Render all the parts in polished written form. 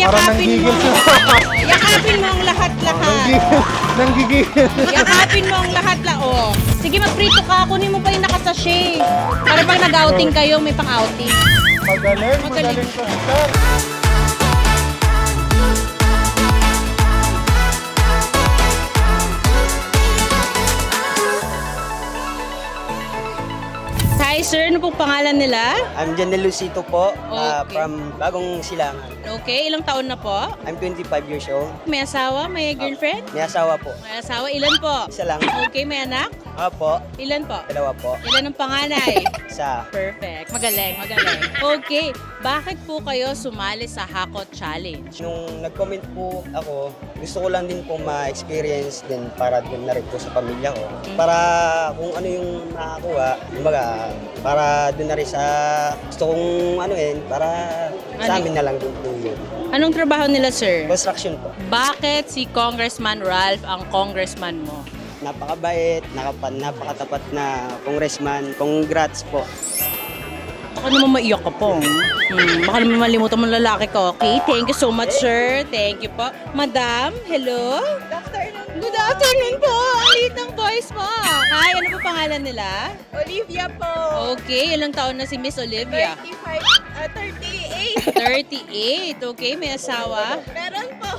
Parang yakapin mo. nanggigil siya. Yakapin mo ang lahat-lahat. Nanggigil. Yakapin mo ang lahat-lahat. Oh. Sige, magprito ka. Kunin mo pa yung nakasashe. Para pag nag-outing kayo, may pang-outing. Magaling to, sir. Hi sir, ano pong pangalan nila? I'm Janel Lucito po, Okay. from Bagong Silangan. Okay, ilang taon na po? I'm 25 years old. May asawa? May girlfriend? May asawa po. May asawa? Ilan po? Isa lang. Okay, may anak? Apo, Ilan po? dalawa po. Ilan ang panganay? Isa. Perfect. Magaling, magaling. Okay, bakit po kayo sumali sa Hakot Challenge? Nung nag-comment po ako, gusto ko lang din po ma-experience din para din na rin po sa pamilya ko. Para kung ano yung nakakuha, kumbaga, para din na rin sa gusto kong para sa amin na lang din po yun. Anong trabaho nila, sir? Construction po. Bakit si Congressman Ralph ang congressman mo? Napakabait, napakatapat na congressman. Congrats po. Baka naman maiyak ka po. Baka naman malimutan mo ang lalaki ko. Okay, thank you so much, sir. Thank you po. Madam, hello? Good afternoon. Good afternoon po. Ang liit ng voice mo. Hi, ano po pangalan nila? Olivia po. Okay, ilang taon na si Miss Olivia? 38. 38. Okay, may asawa? Meron po.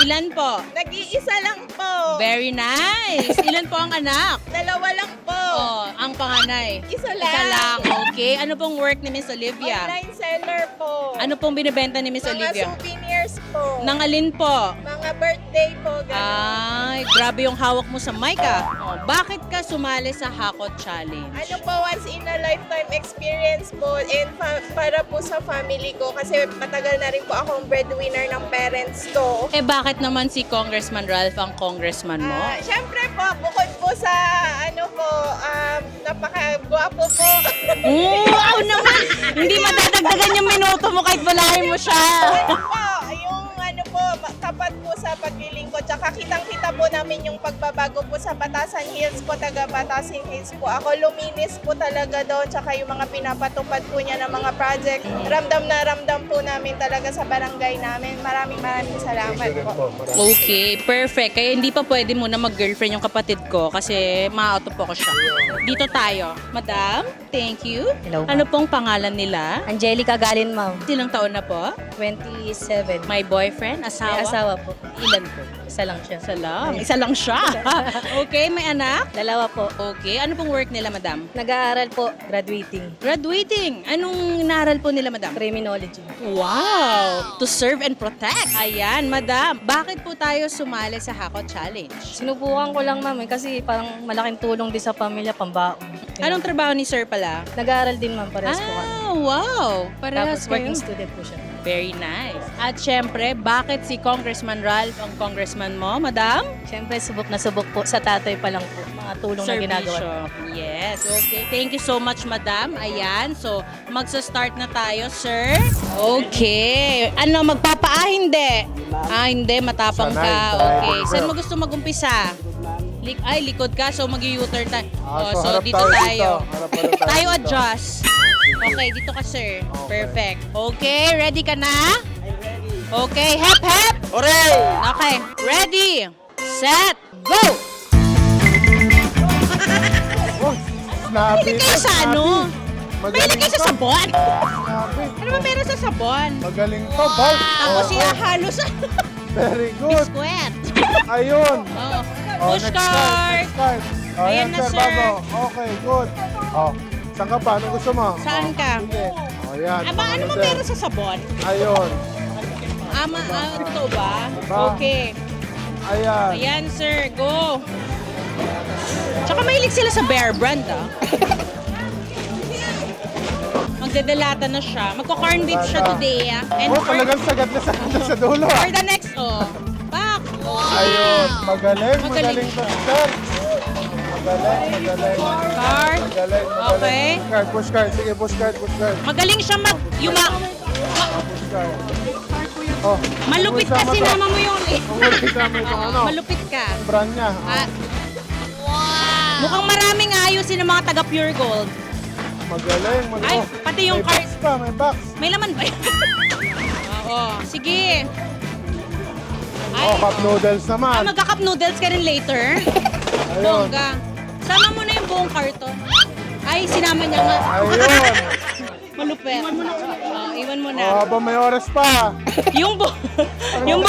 Ilan po? Nag-iisa lang po. Very nice. Ilan po ang anak? Dalawa lang po. Oh, ang panganay? Isa lang. Isa lang. Okay. Ano pong work ni Miss Olivia? Online seller po. Ano pong binibenta ni Miss Mga Olivia? souvenirs po. Nang alin po? Mga birthday po. Ganun. Ay, grabe yung hawak mo sa mic ah. Oh, bakit ka sumali sa Hakot Challenge? Ano po, once in a lifetime experience po and para po sa family ko kasi matagal na rin po akong breadwinner ng parents ko. Eh bakit naman si Congressman Ralph ang congressman mo? Siyempre po, bukod po sa napaka-gwapo po. Wow naman! Hindi madadagdagan yung minuto mo kahit balahin mo siya. Tapat po sa paglilingkod. Tsaka kitang-kita po namin yung pagbabago po sa Batasan Hills po, taga Batasan Hills po. Ako luminis po talaga doon. Tsaka yung mga pinapatupad po niya ng mga project. Ramdam na ramdam po namin talaga sa barangay namin. Maraming salamat po. Okay, perfect. Kaya hindi pa pwede muna mag-girlfriend yung kapatid ko kasi ma-auto po ko siya. Dito tayo. Madam, thank you. Hello, ma'am. Ano pong pangalan nila? Angelica Galin, ma'am. Ilang taon na po? 27. My boyfriend? Asawa? May asawa po. Ilan po? Isa lang siya. Isa lang. Isa lang siya. Okay, may anak? Dalawa po. Okay, ano pong work nila, madam? Nag-aaral po, graduating. Graduating. Anong inaral po nila, madam? Criminology. Wow! To serve and protect. Ayan, madam. Bakit po tayo sumali sa Hakot Challenge? Sinubukan ko lang, ma'am, kasi parang malaking tulong din sa pamilya, pambaon. Anong trabaho ni sir pala? Nag-aaral din, ma'am, parehas po kami. Wow! Tapos Parehas working kayo. student po siya. Very nice. At syempre, bakit si Congressman Ralph ang congressman mo, madam? Siyempre, subok na subok po sa tatay pa lang po. Mga tulong na ginagawa. Yes. Okay. Thank you so much, madam. Ayan. So, magsa-start na tayo, sir. Okay. Ano, hindi. Hindi. Matapang ka. Okay. Saan mo gusto mag-umpisa? Likod ka. So, mag-u-turn tayo. So, harap dito tayo. Harap Tayo adjust. Okay, dito ka, sir. Perfect. Okay, ready ka na? Okay, hep, hep! Hooray! Okay, ready, set, go! Mahilig kayo sa ano? Mahilig kayo sa sabon? Ano ba meron sa sabon? Magaling to, Bal. Tapos ihahalo sa Very good. biskwet. Ayun. Oh. Oh, Push next card. card. Oh, Ayan yan, na, sir. Bago. Okay, good. Oh, saan ka pa? Anong gusto mo? Saan ka? Sige. Oh, yan. Ama, ano ba sir. meron sa sabon? Ayun. Totoo ba? Diba? Okay. Ayan. Ayan, sir. Go. Tsaka mahilig sila sa Bear Brand, ah. Magdedelata na siya. Magko-corn beef siya today, ah. And Oh, talagang sagad na sa dulo. ah. for the next, back. Ayun. Magaling Magaling. to, sir. Magaling. Car. Magaling. Okay. Push card. Sige, push card. Magaling siya Push card. Oh, malupit ka, sinama mo yung... Kasama itong ano. Malupit ka. Brand niya. Ah, mukhang maraming ayusin ng mga taga Pure Gold. Magaling. Ay, pati yung may box card. pa, may box. May laman ba yun? Oo. Sige. Ay, Oh, cup noodles naman. magka-cup noodles ka rin later? Ayun. Bongga. Sama mo na yung buong karton. Ay, sinama niya nga. Ayun. Malupit. Iwan mo na. Oh, habang may oras pa. Yung yung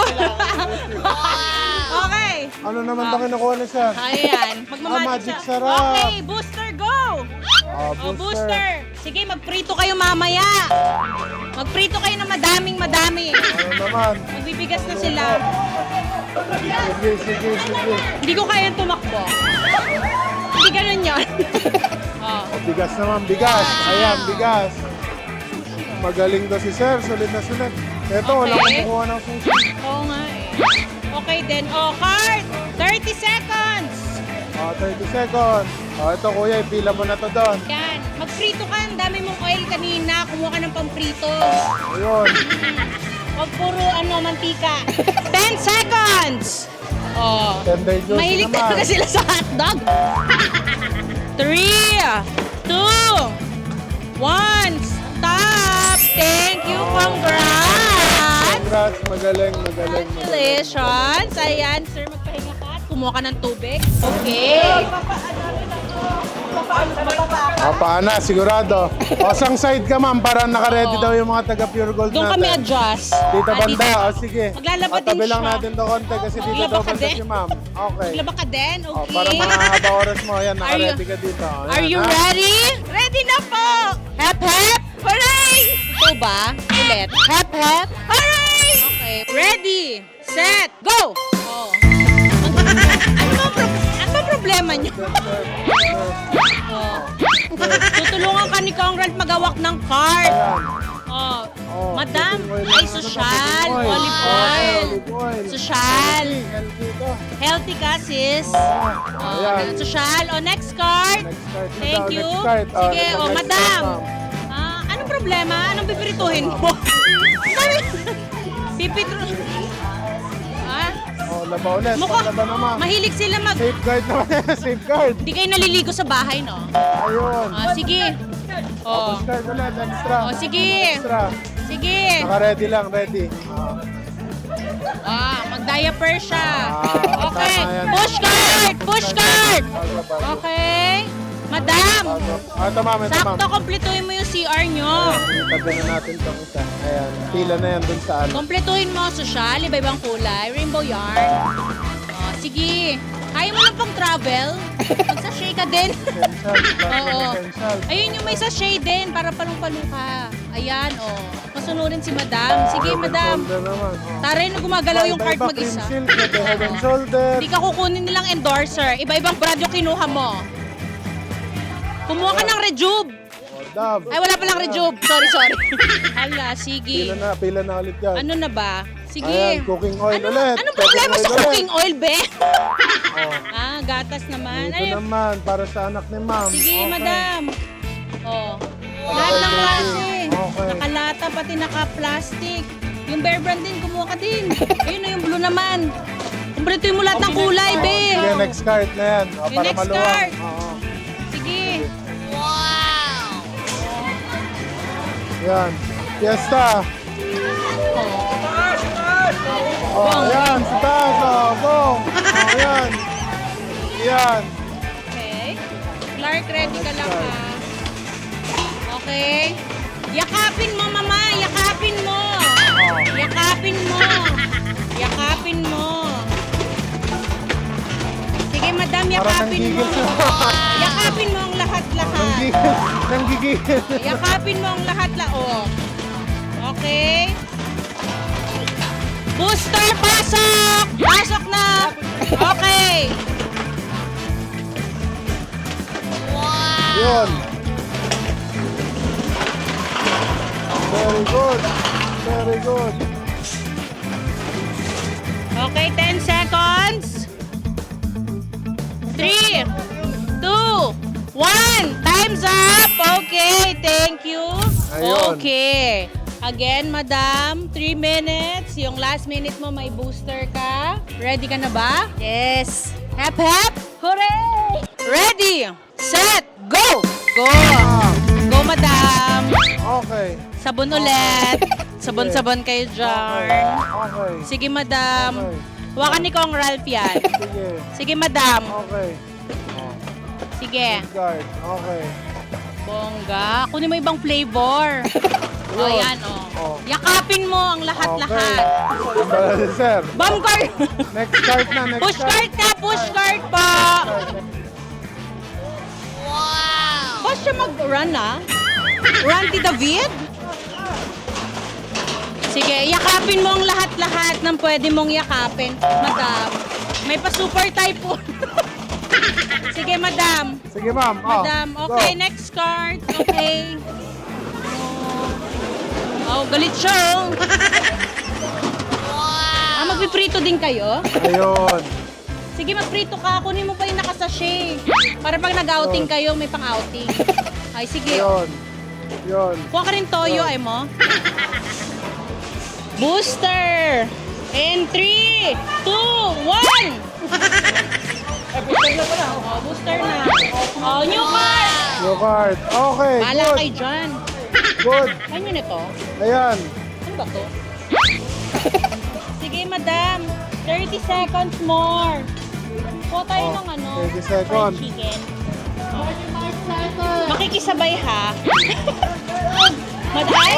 Okay. Ano naman ba kinukuha ni sir? Ayan. Magic siya. sarap. Okay, booster, go! Oh, Oh, booster. Sige, magprito kayo mamaya. Magprito kayo ng madami. Ano naman? Magbibigas na sila. Sige. Hindi ko kaya tumakbo. Hindi ganun yun. Oh. Bigas naman, bigas. Ayan, bigas. Magaling daw si sir, sulit na sulit. Ito, wala Okay. kumukuha ng sushi. Oo nga eh. Okay then. Oh, card! 30 seconds! Oh, 30 seconds. Oh, ito kuya, ipila mo na to doon. Yan. Magprito ka. Ang dami mong oil kanina. Kumuha ka ng pamprito. Ayun. Huwag puro mantika. 10 seconds! Oh. Tender juice Mahilig naman. talaga sila sa hotdog. 3, 2, 1, stop! Thank you, congrats! Congrats, magaling. Congratulations! Ayan, sir, magpahinga ka at kumuha ka ng tubig. Okay. Paana, sigurado. O, sang side ka ma'am, para naka-ready Oo. daw yung mga taga Pure Gold Doon natin. kami adjust. Dito Ah, banda, dito. o sige. Maglalaba O, tabi din lang siya. natin to konti kasi dito Maglaba daw ka banda din? si ma'am. Okay. Maglaba ka din? O, Okay. para mahaba oras mo, ayan, Are naka-ready you- ka dito. Ayan, Are you ha? ready? Ready na po! Hep, hep! Hooray! Ito ba? Ulit. Hep, hep! Hooray! Okay. Ready, set, go! Oh. Ano ba problema niyo? Oh. Tutulungan ka ni Congrad magawak ng card. Ayan. Oh. Oh, Madam, cooking oil ay lang, social, cooking olive Oh, oil. olive oil. Social. Healthy to. Healthy ka, sis. Oh, Oh, ayan. social. Oh, next card. Next card na Thank daw, you. next card. Sige, ito, oh, next madam. card, ma'am. Anong problema? Anong pipirituhin mo? Pipitro... Ah? Oh, laba ulit. Mukha, Laba naman. mahilig sila mag... Safeguard naman. Safeguard. Hindi kayo naliligo sa bahay, no? Ayun. Sige. Oh. Safeguard ulit. Extra. Oh, sige. Extra. Sige. Naka-ready lang. Ready. Mag-diaper siya. Okay. tama yan. Push card! Push card! Okay. Madam, Ito ma'am, ito ma'am. sakto kompletuhin mo yung CR nyo. Itabi na natin itong isa. Ayan. Pila na yan dun sa ano. Kompletuhin mo, social, iba-ibang kulay, rainbow yarn. Oh, sige. Kaya mo lang pang travel. Magsashay ka din. Essential. Oo. Essential. Ayun yung may sachet din para palong-palong ka. Ayan, oh. Masunurin si madam. Sige, madam. Shoulder naman. Oh. Taray na gumagalaw yung card Iba-iba, mag-isa. cream silk, ito head and shoulder. Hindi ka kukunin nilang endorser. Iba-ibang brand yung kinuha mo. Kumuha ka ng Rejuve. Oh, dab. Ay, wala palang Rejuve. Sorry. Hala, sige. Pila na ulit yan. Ano na ba? Sige. Ayan, cooking oil ulit. Anong problema Cooking sa oil cooking oil, be? Oh. Gatas naman. Ito Ay, naman, para sa anak ni ma'am. sige, Okay. madam. Oh. Lahat ng klase. Okay. Nakalata, pati naka-plastic. Yung Bear Brand din, kumuha ka din. Ayun na yung blue naman. Kumpletuhin mo lahat ng kulay, be. Sige, next card na yan. Oh, Yung para next maluwag. card. Oo. Sige. Yan. Fiesta. Oh, yan. Sa taas. Oh, bong. Oh, yan. Yan. Okay. Clark, ready ka lang ha. Okay. Yakapin mo, mama. Yakapin mo. Yakapin mo. Yakapin mo. Sige, madam, Parang yakapin mo. nanggigil siya. Yakapin mo ang lahat-lahat. Nanggigil. Yakapin mo ang lahat-lahat. Oh. Okay. Booster, pasok! Pasok na! Okay. Yun. Very good. Very good. Okay, 10 seconds. 3, 2, 1. Time's up. Okay, thank you. Ayun. Okay. Again, madam, 3 minutes. Yung last minute mo, may booster ka. Ready ka na ba? Yes. Hep, hep. Hooray! Ready, set, go! Go! Go, madam. Okay. Sabon ulit. Sabon-sabon kayo dyan. Okay. Sige, madam. Okay. Huwakan ni Kong Ralph yan. Sige. Sige, madam. Okay. Oh, Sige. guard. Okay. Bongga. Kunin mo ibang flavor. O, Yun. yan, o. Oh. Yakapin mo ang lahat-lahat. Bala si sir. Bomb cart. Next card na, next Push cart na, push cart po. Wow! Basta siya mag-run, ah. Run to David? Sige, yakapin mo ang lahat-lahat ng pwede mong yakapin. Madam, may pa-super type po. Sige, madam. Sige, ma'am. Oh, Madam, go. okay, next card. Okay. Oh, galit siya. Oh. Ah, magpiprito din kayo? Ayun. Sige, magprito ka. Kunin mo pa yung nakasashe. Para pag nag-outing kayo, may pang-outing. Ay, sige. Yun. Yun. Kuha ka rin toyo, ay mo. Booster! In 3, 2, 1! Oh, booster na. Oh, new card! Your card. Okay, Bahala good. kayo dyan. Good. Ano nito? Ayan. Ano ba to? Sige, madam. 30 seconds more. Kuha tayo Oh, ng ano? 30 seconds. fried chicken. Makikisabay ha. Maday?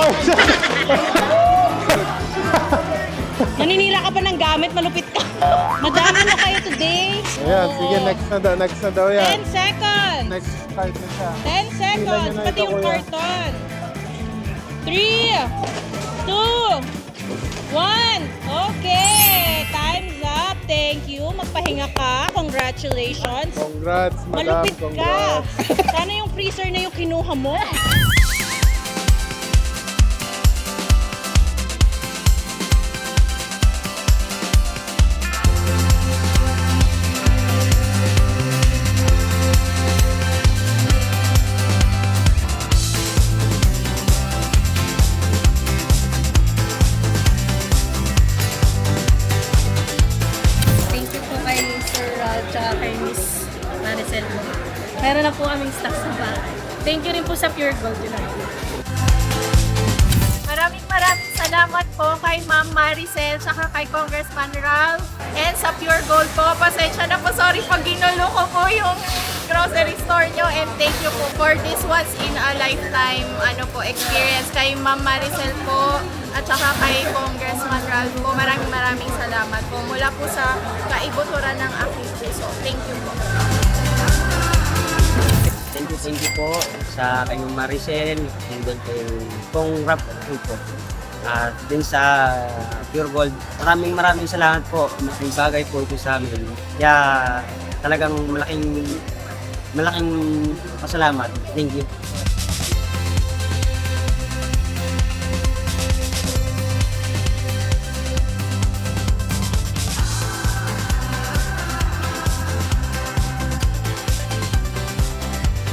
Naninira ka pa ng gamit, malupit ka. Madam, ano kayo today? Ayan, Oo. sige, next na daw yan. 10 seconds. Next card na siya. 10 seconds. Ilan yun na Pati ito, yung kuya? karton. 3, 2, 1. Okay. Time's up. Thank you. Magpahinga ka. Congratulations. Congrats, madam. Malupit ka. Congrats. Sana yung freezer na yung kinuha mo. Thank you po kay Sir Ralph at kay Miss Maricel po. Meron na po kaming stock sa bahay. Thank you rin po sa Pure Gold United. Maraming salamat po kay Ma'am Maricel saka kay Congressman Ralph and sa Pure Gold po. Pasensya na po, sorry pag ginulo ko po yung grocery store nyo and thank you po for this once in a lifetime experience kay Ma'am Maricel po at saka kay Congressman Ralph po. Maraming salamat po mula po sa kaibuturan ng aking puso. Thank you po. Thank you po sa kanyang Maricel, and then kay Kong Rap po. At din sa Pure Gold, maraming salamat po. Malaking bagay po ito sa amin. Kaya talagang malaking pasalamat. Thank you.